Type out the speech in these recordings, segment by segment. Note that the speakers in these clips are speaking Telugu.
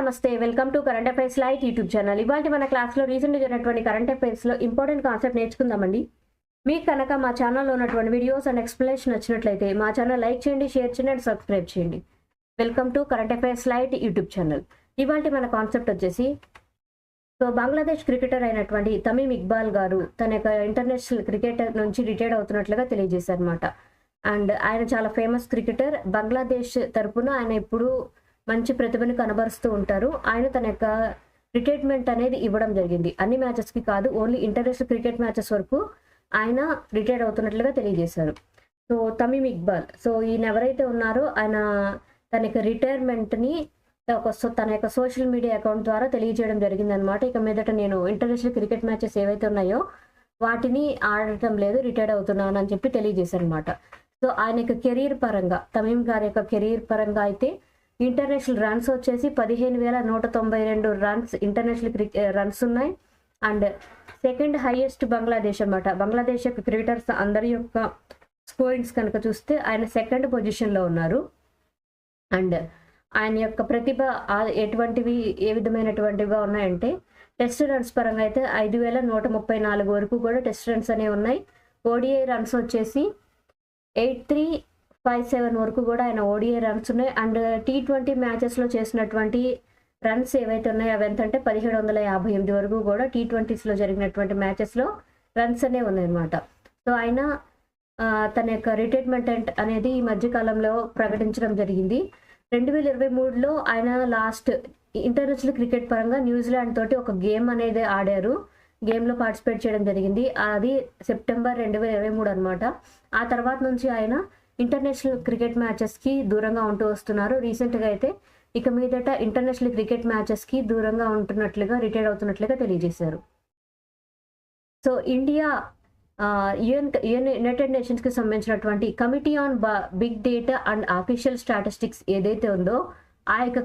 నమస్తే welcome to current affairs light YouTube channel. ఇవాళ మన క్లాస్లో రీసెంట్గా జరిగినటువంటి కరెంట్ అఫైర్స్లో ఇంపార్టెంట్ కాన్సెప్ట్ నేర్చుకుందామండి. మీకు కనుక మా ఛానల్లో ఉన్నటువంటి వీడియోస్ అండ్ ఎక్స్ప్లెనేషన్ నచ్చినట్లయితే మా ఛానల్ లైక్ చేయండి, షేర్ చేయండి అండ్ సబ్స్క్రైబ్ చేయండి. Welcome to current affairs light YouTube channel. ఇవాళ మన కాన్సెప్ట్ వచ్చేసి బంగ్లాదేశ్ క్రికెటర్ అయినటువంటి తమీమ్ ఇక్బాల్ గారు తన యొక్క ఇంటర్నేషనల్ క్రికెటర్ నుంచి రిటైర్డ్ అవుతున్నట్లుగా తెలియజేశారు అనమాట. అండ్ ఆయన చాలా ఫేమస్ క్రికెటర్. బంగ్లాదేశ్ తరపున ఆయన ఇప్పుడు మంచి ప్రతిభను కనబరుస్తూ ఉంటారు. ఆయన తన యొక్క రిటైర్మెంట్ అనేది ఇవ్వడం జరిగింది. అన్ని మ్యాచెస్కి కాదు, ఓన్లీ ఇంటర్నేషనల్ క్రికెట్ మ్యాచెస్ వరకు ఆయన రిటైర్డ్ అవుతున్నట్లుగా తెలియజేశారు. సో తమీమ్ ఇక్బాల్, సో ఈయన ఎవరైతే ఉన్నారో ఆయన తన యొక్క రిటైర్మెంట్ని తన యొక్క సోషల్ మీడియా అకౌంట్ ద్వారా తెలియజేయడం జరిగిందనమాట. ఇక మీదట నేను ఇంటర్నేషనల్ క్రికెట్ మ్యాచెస్ ఏవైతే ఉన్నాయో వాటిని ఆడటం లేదు, రిటైర్డ్ అవుతున్నాను అని చెప్పి తెలియజేశారు అనమాట. సో ఆయన యొక్క కెరీర్ పరంగా, తమీమ్ గారి యొక్క కెరీర్ పరంగా అయితే ఇంటర్నేషనల్ రన్స్ వచ్చేసి 15,192 రన్స్ ఇంటర్నేషనల్ రన్స్ ఉన్నాయి. అండ్ సెకండ్ హైయెస్ట్ బంగ్లాదేశ్ అనమాట. బంగ్లాదేశ్ యొక్క క్రికెటర్స్ అందరి యొక్క స్కోరింగ్స్ కనుక చూస్తే ఆయన సెకండ్ పొజిషన్లో ఉన్నారు. అండ్ ఆయన యొక్క ప్రతిభ ఏ విధమైనటువంటివిగా ఉన్నాయంటే టెస్ట్ రన్స్ పరంగా అయితే 5,134 వరకు కూడా టెస్ట్ రన్స్ అనేవి ఉన్నాయి. ఓడిఐ రన్స్ వచ్చేసి 8357 వరకు కూడా ఆయన ఓడిఐ రన్స్ ఉన్నాయి. అండ్ T20 మ్యాచెస్లో చేసినటువంటి రన్స్ ఏవైతే ఉన్నాయో అవి ఎంతంటే 1758 వరకు కూడా T20స్లో జరిగినటువంటి మ్యాచెస్లో రన్స్ అనేవి ఉన్నాయన్నమాట. సో ఆయన తన యొక్క రిటైర్మెంట్ అనేది ఈ మధ్యకాలంలో ప్రకటించడం జరిగింది. 2023లో ఆయన లాస్ట్ ఇంటర్నేషనల్ క్రికెట్ పరంగా న్యూజిలాండ్ తోటి ఒక గేమ్ అనేది ఆడారు. గేమ్లో పార్టిసిపేట్ చేయడం జరిగింది. అది సెప్టెంబర్ 2023 అనమాట. ఆ తర్వాత నుంచి ఆయన ఇంటర్నేషనల్ క్రికెట్ మ్యాచెస్కి దూరంగా ఉంటూ వస్తున్నారు. రీసెంట్గా అయితే ఇక మీదట ఇంటర్నేషనల్ క్రికెట్ మ్యాచెస్కి దూరంగా ఉంటున్నట్లుగా, రిటైర్ అవుతున్నట్లుగా తెలియజేశారు. సో ఇండియా యునైటెడ్ నేషన్స్కి సంబంధించినటువంటి committee on big data and official statistics ఏదైతే ఉందో ఆ యొక్క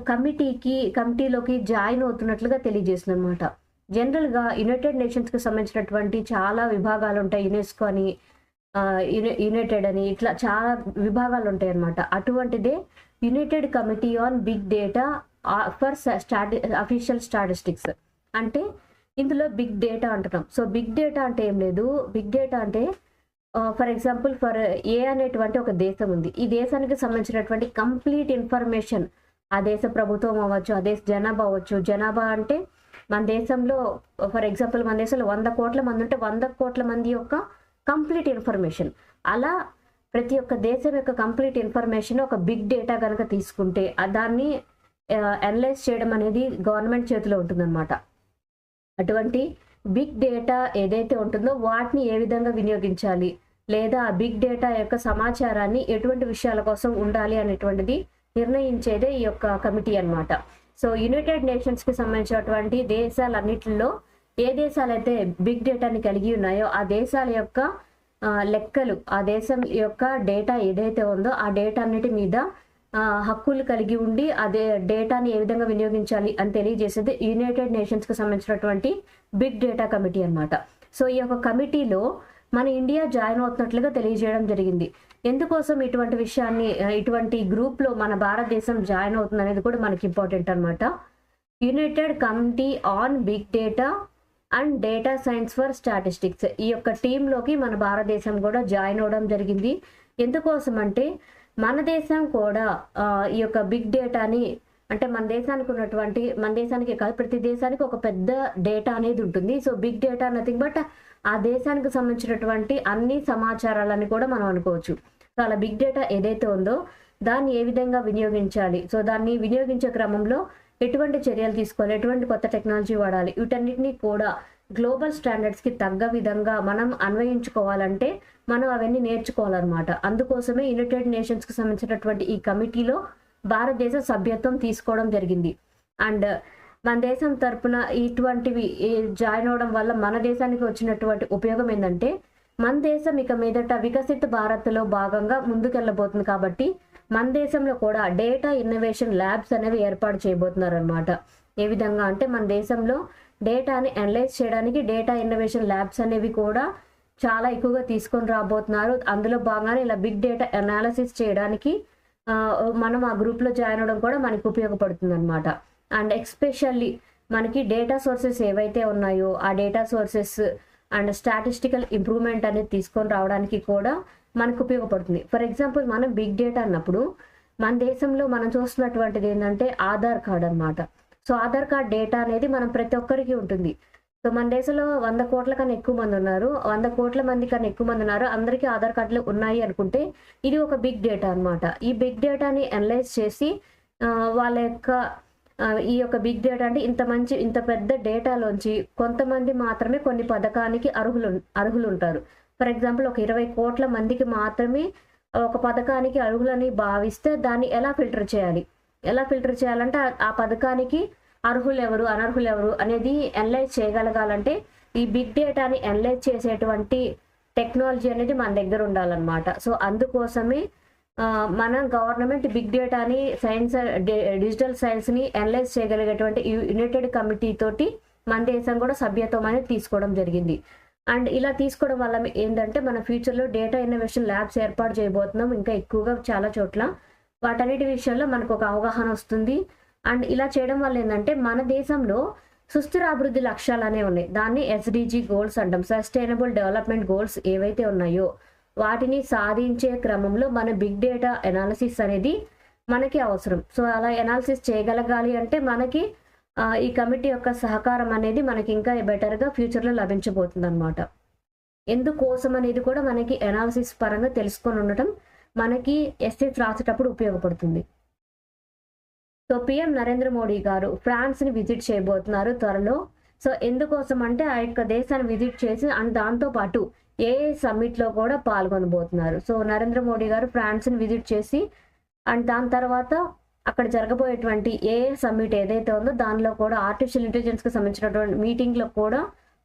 కమిటీలోకి జాయిన్ అవుతున్నట్లుగా తెలియజేస్తుంది అనమాట. జనరల్గా యునైటెడ్ నేషన్స్కి సంబంధించినటువంటి చాలా విభాగాలు ఉంటాయి. యునెస్కో అని, యునైటెడ్ అని, ఇట్లా చాలా విభాగాలు ఉంటాయి అన్నమాట. అటువంటిదే united committee on big data for official statistics. అంటే ఇందులో బిగ్ డేటా అంటున్నాం. సో బిగ్ డేటా అంటే ఏం లేదు. బిగ్ డేటా అంటే ఫర్ ఎగ్జాంపుల్ ఏ అనేటువంటి ఒక దేశం ఉంది. ఈ దేశానికి సంబంధించినటువంటి కంప్లీట్ ఇన్ఫర్మేషన్, ఆ దేశ ప్రభుత్వం అవ్వచ్చు, ఆ దేశ జనాభా అవ్వచ్చు. జనాభా అంటే మన దేశంలో ఫర్ ఎగ్జాంపుల్ మన దేశంలో 100 కోట్ల మంది ఉంటే 100 కోట్ల మంది యొక్క కంప్లీట్ ఇన్ఫర్మేషన్, అలా ప్రతి ఒక్క దేశం యొక్క కంప్లీట్ ఇన్ఫర్మేషన్ ఒక బిగ్ డేటా కనుక తీసుకుంటే దాన్ని అనలైజ్ చేయడం అనేది గవర్నమెంట్ చేతిలో ఉంటుందన్నమాట. అటువంటి బిగ్ డేటా ఏదైతే ఉంటుందో వాటిని ఏ విధంగా వినియోగించాలి, లేదా ఆ బిగ్ డేటా యొక్క సమాచారాన్ని ఎటువంటి విషయాల కోసం ఉండాలి అనేటువంటిది నిర్ణయించేదే ఈ యొక్క కమిటీ అన్నమాట. సో యునైటెడ్ నేషన్స్కి సంబంధించినటువంటి దేశాలన్నిటిలో ఏ దేశాలైతే బిగ్ డేటాని కలిగి ఉన్నాయో ఆ దేశాల యొక్క లెక్కలు, ఆ దేశం యొక్క డేటా ఏదైతే ఉందో ఆ డేటా అన్నిటి మీద హక్కులు కలిగి ఉండి అదే డేటాని ఏ విధంగా వినియోగించాలి అని తెలియజేసేది యునైటెడ్ నేషన్స్కి సంబంధించినటువంటి బిగ్ డేటా కమిటీ అన్నమాట. సో ఈ యొక్క కమిటీలో మన ఇండియా జాయిన్ అవుతున్నట్లుగా తెలియజేయడం జరిగింది. ఎందుకోసం ఇటువంటి విషయాన్ని, ఇటువంటి గ్రూప్లో మన భారతదేశం జాయిన్ అవుతుంది అనేది కూడా మనకి ఇంపార్టెంట్ అనమాట. United committee on big data and data science for statistics, ఈ యొక్క టీంలోకి మన భారతదేశం కూడా జాయిన్ అవ్వడం జరిగింది. ఎందుకోసం అంటే మన దేశం కూడా ఈ యొక్క బిగ్ డేటాని, అంటే మన దేశానికి కాదు, ప్రతి దేశానికి ఒక పెద్ద డేటా అనేది ఉంటుంది. So big data nothing but ఆ దేశానికి సంబంధించినటువంటి అన్ని సమాచారాలని కూడా మనం అనుకోవచ్చు. సో అలా బిగ్ డేటా ఏదైతే ఉందో దాన్ని ఏ విధంగా వినియోగించాలి, సో దాన్ని వినియోగించే క్రమంలో ఎటువంటి చర్యలు తీసుకోవాలి, ఎటువంటి కొత్త టెక్నాలజీ వాడాలి, వీటన్నిటినీ కూడా గ్లోబల్ స్టాండర్డ్స్కి తగ్గ విధంగా మనం అన్వయించుకోవాలంటే మనం అవన్నీ నేర్చుకోవాలన్నమాట. అందుకోసమే యునైటెడ్ నేషన్స్కి సంబంధించినటువంటి ఈ కమిటీలో భారతదేశ సభ్యత్వం తీసుకోవడం జరిగింది. అండ్ మన దేశం తరపున ఇటువంటివి జాయిన్ అవడం వల్ల మన దేశానికి వచ్చినటువంటి ఉపయోగం ఏంటంటే మన దేశం ఇక మీదట వికసిత భారత్లో భాగంగా ముందుకెళ్ళబోతుంది. కాబట్టి మన దేశంలో కూడా డేటా ఇన్నోవేషన్ ల్యాబ్స్ అనేవి ఏర్పాటు చేయబోతున్నారు అనమాట. ఏ విధంగా అంటే మన దేశంలో డేటాని అనలైజ్ చేయడానికి డేటా ఇన్నోవేషన్ ల్యాబ్స్ అనేవి కూడా చాలా ఎక్కువగా తీసుకొని రాబోతున్నారు. అందులో భాగంగానే ఇలా బిగ్ డేటా అనాలిసిస్ చేయడానికి మనం ఆ గ్రూప్లో జాయిన్ అవ్వడం కూడా మనకి ఉపయోగపడుతుంది అనమాట. అండ్ ఎక్స్పెషల్లీ మనకి డేటా సోర్సెస్ ఏవైతే ఉన్నాయో ఆ data sources and statistical improvement అనేది తీసుకొని రావడానికి కూడా మనకు ఉపయోగపడుతుంది. ఫర్ ఎగ్జాంపుల్ మనం బిగ్ డేటా అన్నప్పుడు మన దేశంలో మనం చూస్తున్నటువంటిది ఏంటంటే ఆధార్ కార్డ్ అనమాట. సో ఆధార్ కార్డ్ డేటా అనేది మనం ప్రతి ఒక్కరికి ఉంటుంది. సో మన దేశంలో 100 కోట్ల కన్నా ఎక్కువ మంది ఉన్నారు, 100 కోట్ల మంది కన్నా ఎక్కువ మంది ఉన్నారు, అందరికీ ఆధార్ కార్డులు ఉన్నాయి అనుకుంటే ఇది ఒక బిగ్ డేటా అనమాట. ఈ బిగ్ డేటాని అనలైజ్ చేసి వాళ్ళ యొక్క ఈ యొక్క బిగ్ డేటా అంటే ఇంత పెద్ద డేటాలోంచి కొంతమంది మాత్రమే కొన్ని పథకానికి అర్హులు ఉంటారు. ఫర్ ఎగ్జాంపుల్ ఒక 20 కోట్ల మందికి మాత్రమే ఒక పథకానికి అర్హులని భావిస్తే దాన్ని ఎలా ఫిల్టర్ చేయాలంటే ఆ పథకానికి అర్హులు ఎవరు అనర్హులు ఎవరు అనేది అనలైజ్ చేయగలగాలంటే ఈ బిగ్ డేటాని అనలైజ్ చేసేటువంటి టెక్నాలజీ అనేది మన దగ్గర ఉండాలన్నమాట. సో అందుకోసమే మన గవర్నమెంట్ బిగ్ డేటాని డిజిటల్ సైన్స్ని అనలైజ్ చేయగలిగేటువంటి యునైటెడ్ కమిటీ తోటి మన దేశం కూడా సభ్యత్వం అనేది తీసుకోవడం జరిగింది. అండ్ ఇలా తీసుకోవడం వల్ల ఏంటంటే మన ఫ్యూచర్లో డేటా ఇన్నోవేషన్ ల్యాబ్స్ ఏర్పాటు చేయబోతున్నాం ఇంకా ఎక్కువగా చాలా చోట్ల. వాటన్నిటి విషయంలో మనకు ఒక అవగాహన వస్తుంది. అండ్ ఇలా చేయడం వల్ల ఏంటంటే మన దేశంలో సుస్థిర అభివృద్ధి లక్ష్యాలు అనేవి ఉన్నాయి. దాన్ని SDG గోల్స్ అంటాం. సస్టైనబుల్ డెవలప్మెంట్ గోల్స్ ఏవైతే ఉన్నాయో వాటిని సాధించే క్రమంలో మన బిగ్ డేటా ఎనాలిసిస్ అనేది మనకి అవసరం. సో అలా ఎనాలిసిస్ చేయగలగాలి అంటే మనకి ఈ కమిటీ యొక్క సహకారం అనేది మనకి ఇంకా బెటర్గా ఫ్యూచర్లో లభించబోతుంది అనమాట. ఎందుకోసం అనేది కూడా మనకి ఎనాలిసిస్ పరంగా తెలుసుకొని ఉండటం మనకి ఎస్సేస్ రాసేటప్పుడు ఉపయోగపడుతుంది. సో PM నరేంద్ర మోడీ గారు ఫ్రాన్స్ని విజిట్ చేయబోతున్నారు త్వరలో. సో ఎందుకోసం అంటే ఆ యొక్క దేశాన్ని విజిట్ చేసి అండ్ దాంతోపాటు సమ్మిట్లో కూడా పాల్గొనబోతున్నారు. సో నరేంద్ర మోడీ గారు ఫ్రాన్స్ని విజిట్ చేసి అండ్ దాని తర్వాత అక్కడ జరగబోయేటువంటి సమ్మిట్ ఏదైతే ఉందో దానిలో కూడా ఆర్టిఫిషియల్ ఇంటెలిజెన్స్కి సంబంధించినటువంటి మీటింగ్లో కూడా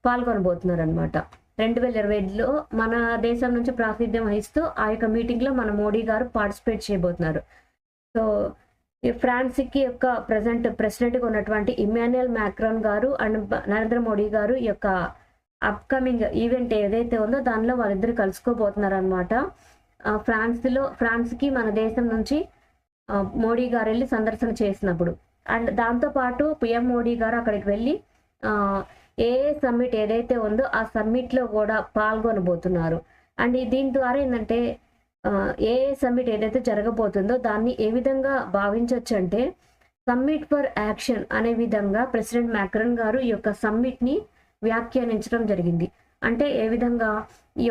పాల్గొనబోతున్నారు అనమాట. 2025లో మన దేశం నుంచి ప్రాతినిధ్యం వహిస్తూ ఆ యొక్క మీటింగ్లో మన మోడీ గారు పార్టిసిపేట్ చేయబోతున్నారు. సో ఈ ఫ్రాన్స్కి యొక్క ప్రెసిడెంట్గా ఉన్నటువంటి ఇమాన్యుయల్ మ్యాక్రాన్ గారు అండ్ నరేంద్ర మోడీ గారు ఈ యొక్క అప్కమింగ్ ఈవెంట్ ఏదైతే ఉందో దానిలో వాళ్ళిద్దరు కలుసుకోబోతున్నారు అనమాట. ఫ్రాన్స్కి మన దేశం నుంచి మోడీ గారు వెళ్ళి సందర్శన చేసినప్పుడు అండ్ దాంతోపాటు PM మోడీ గారు అక్కడికి వెళ్ళి సమ్మిట్ ఏదైతే ఉందో ఆ సమ్మిట్లో కూడా పాల్గొనబోతున్నారు. అండ్ దీని ద్వారా ఏంటంటే సమ్మిట్ ఏదైతే జరగబోతుందో దాన్ని ఏ విధంగా భావించవచ్చు అంటే సమ్మిట్ ఫర్ యాక్షన్ అనే విధంగా ప్రెసిడెంట్ మ్యాక్రాన్ గారు ఈ యొక్క సమ్మిట్ని వ్యాఖ్యానించడం జరిగింది. అంటే ఏ విధంగా ఈ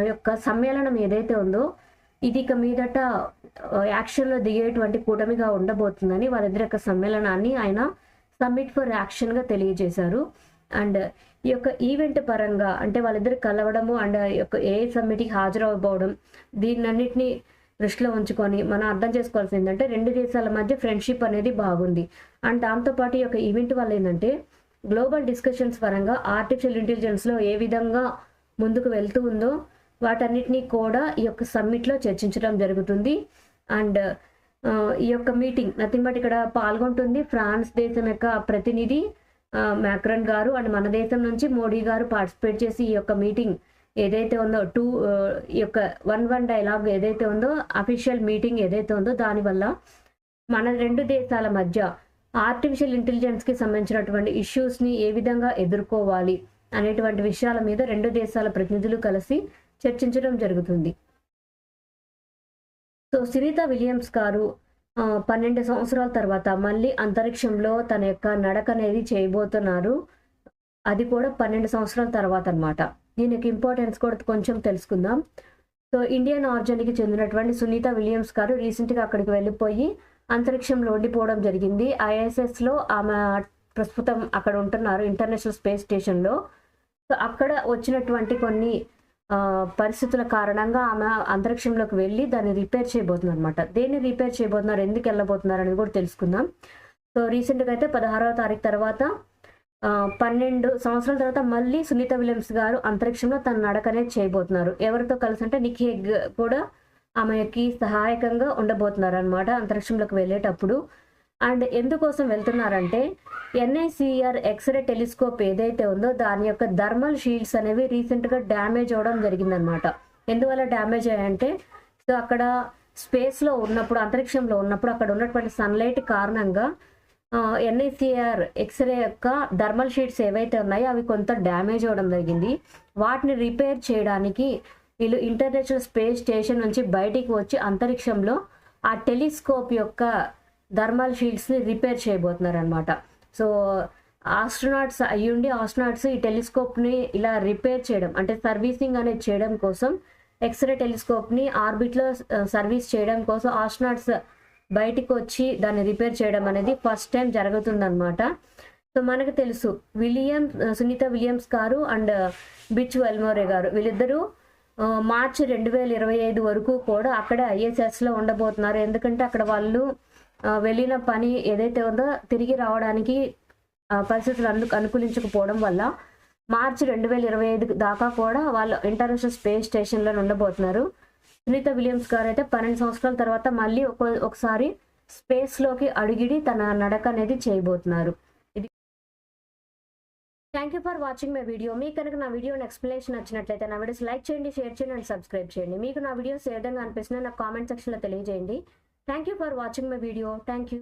యొక్క సమ్మేళనం ఏదైతే ఉందో ఇది ఇక మీదట యాక్షన్లో దిగేటువంటి కూటమిగా ఉండబోతుందని వాళ్ళిద్దరి యొక్క సమ్మేళనాన్ని ఆయన సమ్మిట్ ఫర్ యాక్షన్గా తెలియజేశారు. అండ్ ఈ యొక్క ఈవెంట్ పరంగా అంటే వాళ్ళిద్దరు కలవడము అండ్ ఈ యొక్క సమ్మిట్కి హాజరవబోవడం దీన్నన్నిటిని దృష్టిలో ఉంచుకొని మనం అర్థం చేసుకోవాల్సింది ఏంటంటే రెండు దేశాల మధ్య ఫ్రెండ్షిప్ అనేది బాగుంది. అండ్ దాంతోపాటు ఈ యొక్క ఈవెంట్ వల్ల ఏంటంటే గ్లోబల్ డిస్కషన్స్ పరంగా ఆర్టిఫిషియల్ ఇంటెలిజెన్స్లో ఏ విధంగా ముందుకు వెళ్తూ ఉందో వాటన్నిటినీ కూడా ఈ యొక్క సమ్మిట్లో చర్చించడం జరుగుతుంది. అండ్ ఈ యొక్క మీటింగ్ నథింగ్ బట్ ఇక్కడ పాల్గొంటుంది ఫ్రాన్స్ దేశం యొక్క ప్రతినిధి మ్యాక్రాన్ గారు అండ్ మన దేశం నుంచి మోడీ గారు పార్టిసిపేట్ చేసి ఈ యొక్క మీటింగ్ ఏదైతే ఉందో ఈ యొక్క 1-1 డైలాగ్ ఏదైతే ఉందో అఫీషియల్ మీటింగ్ ఏదైతే ఉందో దానివల్ల మన రెండు దేశాల మధ్య ఆర్టిఫిషియల్ ఇంటెలిజెన్స్కి సంబంధించినటువంటి ఇష్యూస్ని ఏ విధంగా ఎదుర్కోవాలి అనేటువంటి విషయాల మీద రెండు దేశాల ప్రతినిధులు కలిసి చర్చించడం జరుగుతుంది. సో సునీత విలియమ్స్ గారు 12 సంవత్సరాల తర్వాత మళ్ళీ అంతరిక్షంలో తన యొక్క నడక అనేది చేయబోతున్నారు. అది కూడా 12 సంవత్సరాల తర్వాత అనమాట. దీనికి ఇంపార్టెన్స్ కూడా కొంచెం తెలుసుకుందాం. సో ఇండియన్ ఆర్జన్కి చెందినటువంటి సునీత విలియమ్స్ గారు రీసెంట్గా అక్కడికి వెళ్ళిపోయి అంతరిక్షంలో ఉండిపోవడం జరిగింది. ISSలో ఆమె ప్రస్తుతం అక్కడ ఉంటున్నారు ఇంటర్నేషనల్ స్పేస్ స్టేషన్లో. సో అక్కడ వచ్చినటువంటి కొన్ని పరిస్థితుల కారణంగా ఆమె అంతరిక్షంలోకి వెళ్ళి దాన్ని రిపేర్ చేయబోతున్నారు అనమాట. దేన్ని రిపేర్ చేయబోతున్నారు, ఎందుకు వెళ్ళబోతున్నారు అనేది కూడా తెలుసుకుందాం. సో రీసెంట్గా అయితే 16వ తారీఖు తర్వాత 12 సంవత్సరాల తర్వాత మళ్ళీ సునీత విలియమ్స్ గారు అంతరిక్షంలో తన నడక అనేది చేయబోతున్నారు. ఎవరితో కలిసి అంటే నిక్కీ హెగ్ కూడా ఆమెకి సహాయకంగా ఉండబోతున్నారు అనమాట అంతరిక్షంలోకి వెళ్ళేటప్పుడు. అండ్ ఎందుకోసం వెళ్తున్నారంటే NICR ఎక్స్రే టెలిస్కోప్ ఏదైతే ఉందో దాని యొక్క థర్మల్ షీల్డ్స్ అనేవి రీసెంట్గా డ్యామేజ్ అవ్వడం జరిగిందనమాట. ఎందువల్ల డ్యామేజ్ అయ్యాయంటే సో అక్కడ స్పేస్లో ఉన్నప్పుడు అంతరిక్షంలో ఉన్నప్పుడు అక్కడ ఉన్నటువంటి సన్లైట్ కారణంగా ఎన్ఐసిఆర్ ఎక్స్రే యొక్క థర్మల్ షీట్స్ ఏవైతే ఉన్నాయో అవి కొంత డ్యామేజ్ అవ్వడం జరిగింది. వాటిని రిపేర్ చేయడానికి వీళ్ళు ఇంటర్నేషనల్ స్పేస్ స్టేషన్ నుంచి బయటికి వచ్చి అంతరిక్షంలో ఆ టెలిస్కోప్ యొక్క థర్మల్ షీట్స్ని రిపేర్ చేయబోతున్నారు అనమాట. సో ఆస్ట్రోనాట్స్ అయ్యుండి ఆస్ట్రోనాట్స్ ఈ టెలిస్కోప్ని ఇలా రిపేర్ చేయడం అంటే సర్వీసింగ్ అనేది చేయడం కోసం ఎక్స్రే టెలిస్కోప్ని ఆర్బిట్లో సర్వీస్ చేయడం కోసం ఆస్ట్రోనాట్స్ బయటికి వచ్చి దాన్ని రిపేర్ చేయడం అనేది ఫస్ట్ టైం జరుగుతుందన్నమాట. సో మనకు తెలుసు సునీత విలియమ్స్ గారు అండ్ బిచ్ వెల్మోరే గారు వీళ్ళిద్దరూ మార్చి 2025 వరకు కూడా అక్కడే ISSలో ఉండబోతున్నారు. ఎందుకంటే అక్కడ వాళ్ళు వెళ్ళిన పని ఏదైతే ఉందో తిరిగి రావడానికి పరిస్థితులు అనుకూలించకపోవడం వల్ల మార్చి 2025 దాకా కూడా వాళ్ళు ఇంటర్నేషనల్ స్పేస్ స్టేషన్లో ఉండబోతున్నారు. సునీత విలియమ్స్ గారు అయితే 12 సంవత్సరాల తర్వాత మళ్ళీ ఒకసారి స్పేస్లోకి అడిగిడి తన నడక అనేది చేయబోతున్నారు. Thank you for watching my video. మీకు కనుక నా వీడియోని ఎక్స్ప్లెనేషన్ నచ్చినట్లయితే నా వీడియోస్ లైక్ చేయండి, షేర్ చేయండి అండ్ సబ్స్క్రైబ్ చేయండి. మీకు నా వీడియోస్ ఏ విధంగా అనిపిస్తుందో నాకు కామెంట్ సెక్షన్లో తెలియజేయండి. Thank you for watching my video. Thank you.